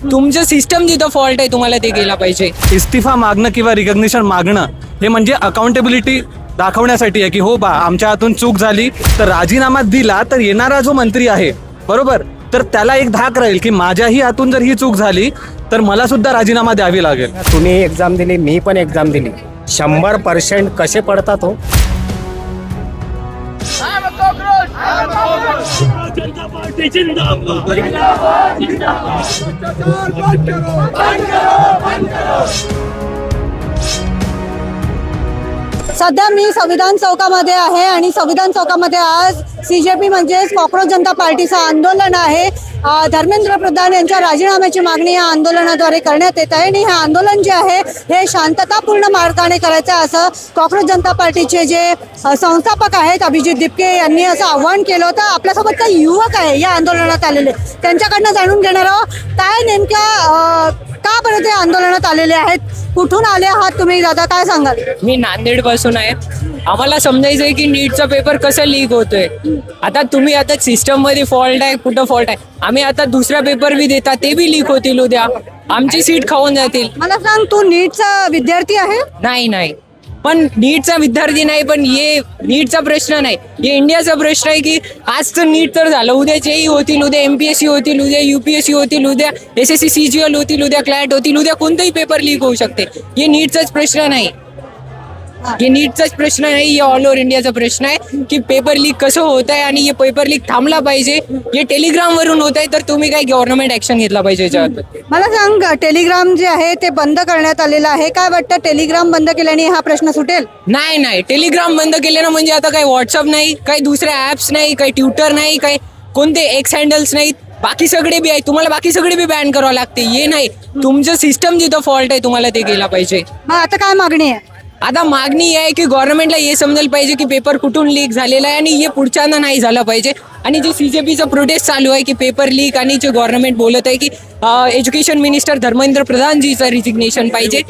तुमचं सिस्टम जिथं फॉल्ट आहे तुम्हाला ते केला पाहिजे. इस्तिफा मागणं किंवा रिकग्निशन मागणं हे म्हणजे अकाउंटेबिलिटी दाखवण्यासाठी आहे की हो बा आमच्या हातून चूक झाली, तर राजीनामा दिला तर येणारा जो मंत्री आहे बरोबर, तर त्याला एक धाक राहील की माझ्याही हातून जर ही चूक झाली तर मला सुद्धा राजीनामा द्यावी लागेल. तुम्ही एक्झाम दिली, मी पण एक्झाम दिली, 100% कसे पडतात हो. सध्या मी संविधान चौकामध्ये आहे आणि संविधान चौकामध्ये आज CJP म्हणजेच कॉक्रोच जनता पार्टीचं आंदोलन आहे. धर्मेंद्र प्रधान यांच्या राजीनाम्याची मागणी या आंदोलनाद्वारे करण्यात येत आहे आणि हे आंदोलन जे आहे हे शांततापूर्ण मार्गाने करायचं आहे असं कॉक्रोच जनता पार्टीचे जे संस्थापक आहेत अभिजित दिपके यांनी असं आव्हान केलं होतं. आपल्यासोबत काही युवक आहे या आंदोलनात आलेले, त्यांच्याकडनं जाणून घेणार आहोत काय नेमक्या का बरं ते आंदोलनात आलेले आहेत, कुठून आले आहात तुम्ही दादा, काय सांगाल? मी नांदेड पासून आहे. आम्हाला समजायचं आहे की नीटचा पेपर कसं लीक होतोय. आता सिस्टम मध्ये फॉल्ट आहे, कुठं फॉल्ट आहे. आम्ही आता दुसरा पेपर बी देतात ते बी लीक होतील उद्या, आमची सीट खाऊन जातील. मला सांग, तू नीटचा विद्यार्थी आहे? नाही, पण नीटचा विद्यार्थी नाही, पण हे नीटचा प्रश्न नाही, हे इंडियाचा प्रश्न आहे की आज तर नीट तर झालं, उद्या जेई होतील, उद्या MPSC होतील, उद्या UPSC होतील, उद्या SSC CGL होतील, उद्या क्लॅट होतील, उद्या कोणताही पेपर लीक होऊ शकते. हे नीटचाच प्रश्न नाही, हे ऑल ओव्हर इंडियाचा प्रश्न आहे की पेपर लीक कसं होत आहे आणि हे पेपर लीक थांबला पाहिजे. हे टेलिग्राम वरून होत आहे, तर तुम्ही काय गव्हर्नमेंट ऍक्शन घेतला पाहिजे याच्यावर. मला सांग, टेलिग्राम जे आहे ते बंद करण्यात आलेलं आहे, काय वाटतं टेलिग्राम बंद केल्याने हा प्रश्न सुटेल? नाही, टेलिग्राम बंद केले ना म्हणजे आता काही व्हॉट्सअप नाही, काही दुसरे ऍप्स नाही, काही ट्विटर नाही, काही कोणते एक्स हँडल्स नाहीत, बाकी सगळे बी आहे, तुम्हाला बाकी सगळे बी बॅन करावं लागते. हे नाही, तुमचं सिस्टम जिथं फॉल्ट आहे तुम्हाला ते केला पाहिजे. मग आता काय मागणी आहे? आता मागणी आहे की गव्हर्नमेंटला हे समजायला पाहिजे की पेपर कुठून लीक झालेला आहे आणि हे पुढच्यांदा नाही झालं पाहिजे. आणि जे CJPचा प्रोटेस्ट चालू आहे की पेपर लीक आणि जे गव्हर्नमेंट बोलत आहे की एज्युकेशन मिनिस्टर धर्मेंद्र प्रधानजीचं रिजिग्नेशन पाहिजे,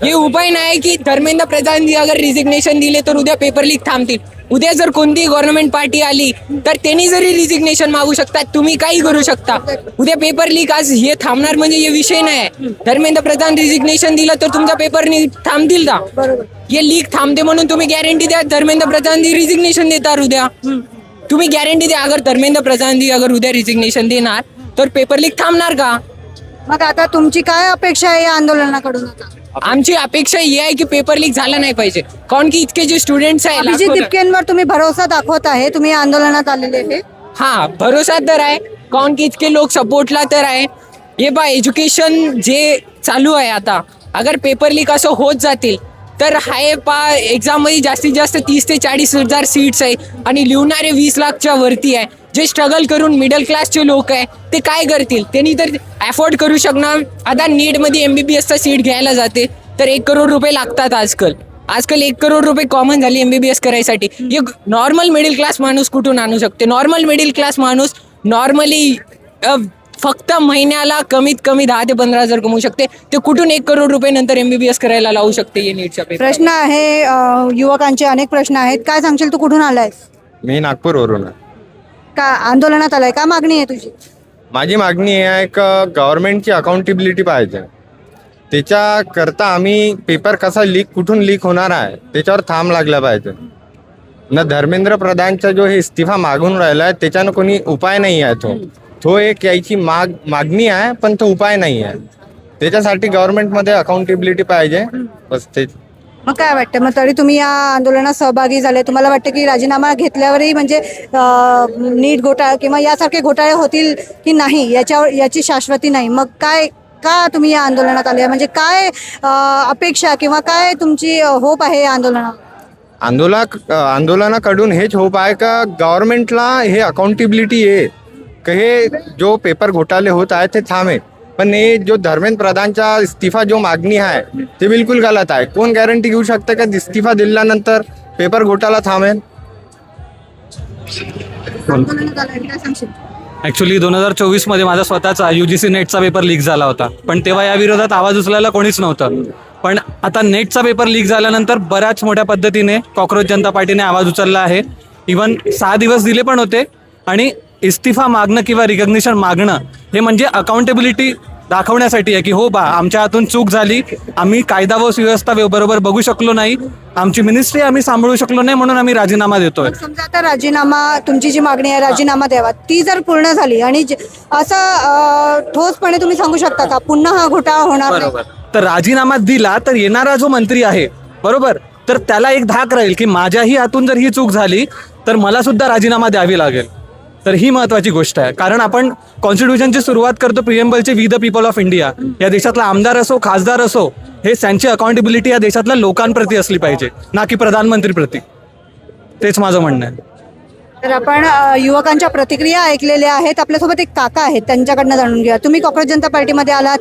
हे उपाय नाही की धर्मेंद्र प्रधानजी अगर रिजिग्नेशन दिले तर उद्या पेपर लीक थांबतील. उद्या जर कोणती गव्हर्नमेंट पार्टी आली तर त्यांनी जरी रिजिग्नेशन मागू शकतात, तुम्ही काही करू शकता. उद्या पेपर लीक आज हे थांबणार म्हणजे हे विषय नाही आहे. धर्मेंद्र प्रधान रिजिग्नेशन दिलं तर तुमचा पेपर थांबतील का? हे लीक थांबते म्हणून तुम्ही गॅरंटी द्या धर्मेंद्र प्रधानजी रिजिग्नेशन देतात उद्या. तुम्ही गॅरंटी द्या, अगर धर्मेंद्र प्रधानजी अगर उद्या रिजिग्नेशन देणार तर पेपर लीक थांबणार का? मग आता तुमची काय अपेक्षा आहे या आंदोलनाकडून? आमची अपेक्षा ही आहे की पेपर लीक झाला नाही पाहिजे, कारण की इतके जे स्टुडंट्स आहे अभिजित दिपकेंवर तुम्ही भरोसा दाखवत आहे, तुम्ही आंदोलनात आलेले आहे. हा भरोसा तर आहे, कारण की इतके लोक सपोर्टला तर आहे. हे बा एज्युकेशन जे चालू आहे आता, अगर पेपर लीक असं होत जातील तर हाय एक्झाम मध्ये जास्तीत जास्त 30 ते 40 हजार सीट्स आहे आणि लिहणारे 20 लाखच्या वरती आहे. जे स्ट्रगल करून मिडल क्लासचे लोक आहे ते काय करतील? त्यांनी तर अफोर्ड करू शकणार. आता नीटमध्ये MBBSचा सीट घ्यायला जाते तर 1 करोड रुपये लागतात. आजकाल 1 करोड रुपये कॉमन झाली MBBS करायसाठी. एक नॉर्मल मिडल क्लास माणूस कुठून आणू शकते? नॉर्मल मिडल क्लास माणूस नॉर्मली फक्त महिन्याला कमीत कमी 10 ते 15 हजार कमवू शकते. ते कुठून 1 करोड रुपये नंतर MBBS करायला लावू शकते? हे नीटच्या पेपर. प्रश्न आहे, युवकांचे अनेक प्रश्न आहेत, काय सांगशील? तू कुठून आलाय? मी नागपूरवरून आहे. का आंदोलनात आलाय? काय मागणी आहे तुझी? माझी मागणी आहे की गव्हर्नमेंटची अकाउंटेबिलिटी पाहिजे. त्याच्याकरता आम्ही पेपर कसा लीक, कुठून लीक होणार आहे त्याच्यावर थांब लागला पाहिजे ना. धर्मेंद्र प्रधानचा जो हे इस्तिफा मागून राहिला आहे त्याच्यानं कोणी उपाय नाही आहे. तो एक यायची मागणी आहे पण तो उपाय नाही आहे. त्याच्यासाठी गव्हर्नमेंटमध्ये अकाउंटेबिलिटी पाहिजे, बस ते. मग काय वाटतं, मग तरी तुम्ही या आंदोलनात सहभागी झाले, तुम्हाला वाटतं की राजीनामा घेतल्यावरही म्हणजे नीट घोटाळा किंवा यासारखे घोटाळे होतील की नाही, याची शाश्वती नाही, मग काय, का तुम्ही या आंदोलनात आले? म्हणजे काय अपेक्षा किंवा काय तुमची होप आहे या आंदोलनाकडून हेच होप आहे का गव्हर्नमेंटला हे अकाउंटेबिलिटी आहे की हे जो पेपर घोटाळे होत आहे ते थांबे. पण हे जो धर्मेंद्र प्रधानचा इस्तिफा जो मागणी आहे ते बिलकुल गलत आहे. कोण गॅरंटी घेऊ शकते का इस्तिफा दिल्यानंतर पेपर घोटाळा थांबेल? ॲक्च्युली 2024 मध्ये माझा स्वतःचा UGC नेटचा पेपर लीक झाला होता, पण तेव्हा या विरोधात आवाज उचलायला कोणीच नव्हतं. पण आता नेटचा पेपर लीक झाल्यानंतर बऱ्याच मोठ्या पद्धतीने कॉक्रोच जनता पार्टीने आवाज उचलला आहे. इव्हन 6 दिवस दिले पण होते. आणि इस्तिफा मागणं किंवा रिकग्निशन मागणं हे म्हणजे अकाउंटेबिलिटी दाखवण्यासाठी आहे की हो बा आमच्या हातून चूक झाली, आम्ही कायदा व सुव्यवस्था बरोबर बघू शकलो नाही, आमची मिनिस्ट्री आम्ही सांभाळू शकलो नाही, म्हणून आम्ही राजीनामा देतोय. समजा आता राजीनामा, तुमची जी मागणी आहे राजीनामा द्यावा, ती जर पूर्ण झाली आणि असं ठोसपणे तुम्ही सांगू शकता का पुन्हा हा घोटाळा होणार नाही? तर राजीनामा दिला तर येणारा जो मंत्री आहे बरोबर, तर त्याला एक धाक राहील की माझ्याही हातून जर ही चूक झाली तर मला सुद्धा राजीनामा द्यावी लागेल. तर ही महत्वाची गोष्ट आहे, कारण आपण कॉन्स्टिट्यूशनची सुरुवात करतो प्रिएम्बलची, we the people of India. या देशातला आमदार असो, खासदार असो, हे त्यांची अकाउंटेबिलिटी या देशातल्या लोकांप्रती असली पाहिजे, ना की प्रधानमंत्रीप्रती. तेच माझं म्हणणं आहे. तर आपण युवकांच्या प्रतिक्रिया ऐकलेल्या आहेत. आपल्यासोबत एक काका आहेत, त्यांच्याकडनं जाणून घ्या. तुम्ही कॉक्रोच जनता पार्टीमध्ये आलात,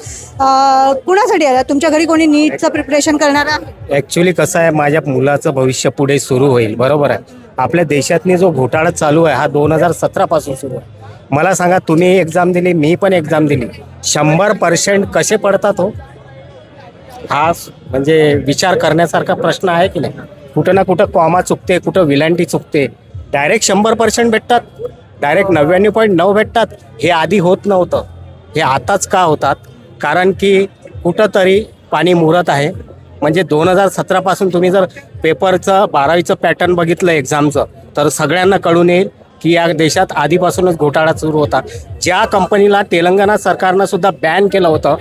कुणासाठी आलात? तुमच्या घरी कोणी नीटचं प्रिपरेशन करणार आहे? ॲक्च्युली कसं आहे, माझ्या मुलाचं भविष्य पुढे सुरू होईल, बरोबर आहे. आपल्या देशातनी जो घोटाळा चालू आहे हा 2017 पासून सुरू आहे. मला सांगा, तुम्ही एक्झाम दिली, मी पण एक्झाम दिली, 100% कसे पडतात हो? हा म्हणजे विचार करण्यासारखा प्रश्न आहे की नाही? कुठं ना कुठं कॉमा चुकते, कुठं विलांटी चुकते. डायरेक्ट 100% भेटतात, डायरेक्ट 99.9 भेटतात. हे आधी होत नव्हतं, हे आताच का होतात? कारण की कुठंतरी पाणी मुरत आहे. म्हणजे 2017 पासून तुम्ही जर पेपरचं 12वीचं पॅटर्न बघितलं एक्झामचं, तर सगळ्यांना कळून येईल की या देशात आधीपासूनच घोटाळा सुरू होता. ज्या कंपनीला तेलंगणा सरकारनं सुद्धा बॅन केलं होतं,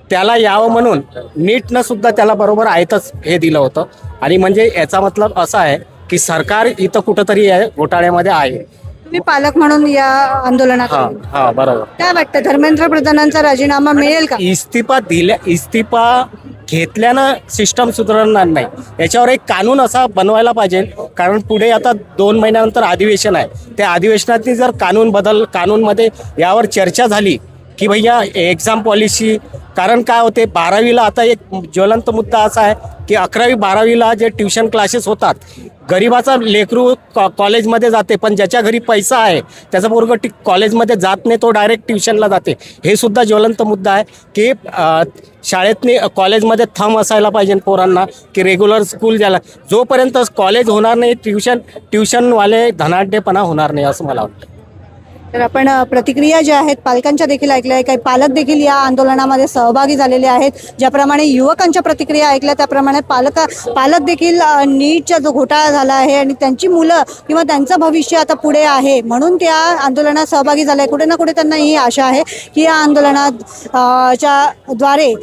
त्याला यावं म्हणून नीटनं सुद्धा त्याला बरोबर आहेतच हे दिलं होतं. आणि म्हणजे याचा मतलब असा आहे की सरकार इथं कुठंतरी या घोटाळ्यामध्ये आहे. तुम्ही पालक म्हणून या आंदोलनात हा हा बरोबर. काय वाटतं, धर्मेंद्र प्रधानांचा राजीनामा मिळेल का? इस्तीफा घेतल्यानं सिस्टम सुधारणार नाही. याच्यावर एक कानून असा बनवायला पाहिजे, कारण पुढे आता 2 महिन्यानंतर अधिवेशन आहे. त्या अधिवेशनातनी जर कानूनमध्ये यावर चर्चा झाली की भैया एक्झाम पॉलिसी, कारण काय होते 12वीला आता एक ज्वलंत मुद्दा असा आहे की 11वी 12वीला जे ट्युशन क्लासेस होतात, गरिबाचा लेकरू कॉलेजमध्ये जाते, पण ज्याच्या घरी पैसा आहे त्याचा पोरगं कॉलेजमध्ये जात नाही, तो डायरेक्ट ट्युशनला जाते. हे सुद्धा ज्वलंत मुद्दा आहे की शाळेतनी कॉलेजमध्ये थंब असायला पाहिजे पोरांना की रेग्युलर स्कूल ज्याला, जोपर्यंत कॉलेज होणार नाही ट्युशनवाले धनाढ्यपणा होणार नाही असं मला वाटतं. तर आपण प्रतिक्रिया ज्या आहेत पालकांच्या देखील ऐकल्या आहे. काही पालक देखील या आंदोलनामध्ये सहभागी झालेले आहेत. ज्याप्रमाणे युवकांच्या प्रतिक्रिया ऐकल्या त्याप्रमाणे पालक देखील नीटचा जो घोटाळा झाला आहे आणि त्यांची मुलं किंवा त्यांचं भविष्य आता पुढे आहे म्हणून त्या आंदोलनात सहभागी झाले. कुठे ना कुठे त्यांना ही आशा आहे की या आंदोलनात द्वारे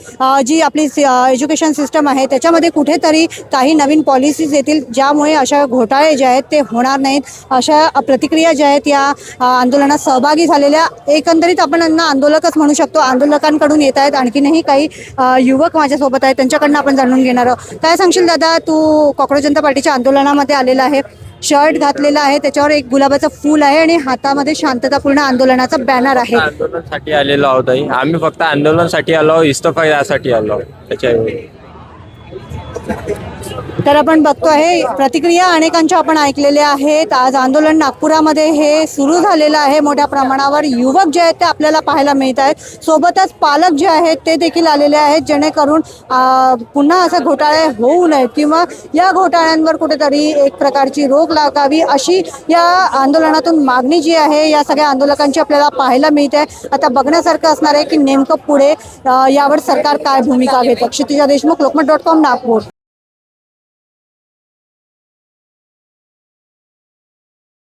जी आपली एज्युकेशन सिस्टम आहे त्याच्यामध्ये कुठेतरी काही नवीन पॉलिसीज येतील, ज्यामुळे अशा घोटाळे जे आहेत ते होणार नाहीत. अशा प्रतिक्रिया ज्या आहेत या आंदोलनात सहभागी झालेल्या एकंदरीत आपण यांना आंदोलकच म्हणू शकतो. आंदोलकांकडून येत आहेत आणखीनही काही युवक माझ्यासोबत आहेत, त्यांच्याकडनं आपण जाणून घेणार आहोत. काय सांगशील दादा, तू कॉक्रोच जनता पार्टीच्या आंदोलनामध्ये आलेला आहे, शर्ट घातलेला आहे, त्याच्यावर एक गुलाबाचं फूल आहे आणि हातामध्ये शांततापूर्ण आंदोलनाचा बॅनर आहे. आंदोलनासाठी आलेलो आहोत. आम्ही फक्त आंदोलनासाठी आलो, इस्तीफा यासाठी आलो त्याच्याऐवजी. तर आपण बघतो आहे प्रतिक्रिया अनेकांच्या आपण ऐकलेल्या आहेत. आज आंदोलन नागपुरामध्ये हे सुरू झालेलं आहे. मोठ्या प्रमाणावर युवक जे आहेत ते आपल्याला पाहायला मिळत आहेत. सोबतच पालक जे आहेत ते देखील आलेले आहेत, जेणेकरून पुन्हा असं घोटाळे होऊ नयेत किंवा या घोटाळ्यांवर कुठेतरी एक प्रकारची रोख लागावी अशी या आंदोलनातून मागणी जी आहे या सगळ्या आंदोलकांची आपल्याला पाहायला मिळते. आता बघण्यासारखं असणार आहे की नेमकं पुढे यावर सरकार काय भूमिका घेतं. क्षितिजा देशमुख, लोकमत.com, नागपूर.